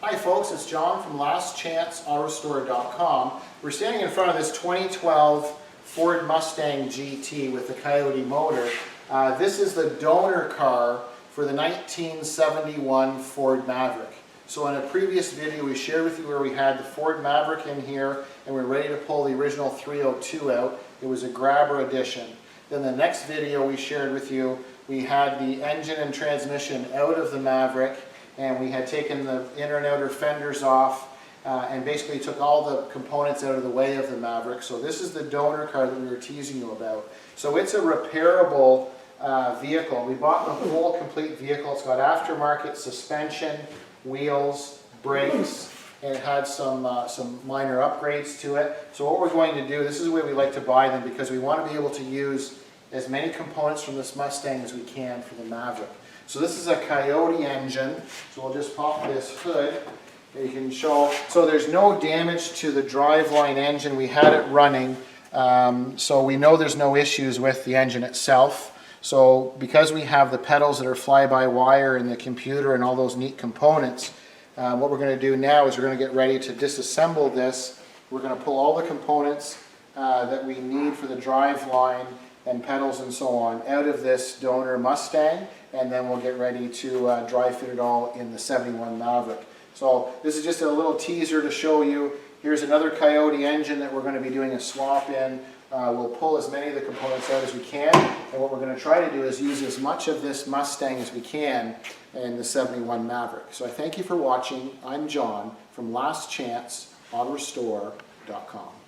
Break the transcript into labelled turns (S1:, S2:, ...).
S1: Hi folks, it's John from lastchanceautorestore.com. We're standing in front of this 2012 Ford Mustang GT with the Coyote motor. This is the donor car for the 1971 Ford Maverick. So in a previous video we shared with you where we had the Ford Maverick in here and we're ready to pull the original 302 out. It was a grabber edition. Then the next video we shared with you, we had the engine and transmission out of the Maverick, and we had taken the inner and outer fenders off and basically took all the components out of the way of the Maverick. So this is the donor car that we were teasing you about. So it's a repairable vehicle. We bought the full complete vehicle. It's got aftermarket suspension, wheels, brakes, and it had some minor upgrades to it. So what we're going to do, this is the way we like to buy them because we want to be able to use as many components from this Mustang as we can for the Maverick. So this is a Coyote engine, so we'll just pop this hood. You can show, so there's no damage to the driveline engine. We had it running, so we know there's no issues with the engine itself. So because we have the pedals that are fly-by-wire in the computer and all those neat components, what we're going to do now is we're going to get ready to disassemble this. We're going to pull all the components that we need for the driveline and pedals and so on out of this donor Mustang, and then we'll get ready to dry fit it all in the 71 Maverick. So this is just a little teaser to show you. Here's another Coyote engine that we're going to be doing a swap in. We'll pull as many of the components out as we can, and what we're going to try to do is use as much of this Mustang as we can in the 71 Maverick. So I thank you for watching. I'm John from lastchanceautorestore.com.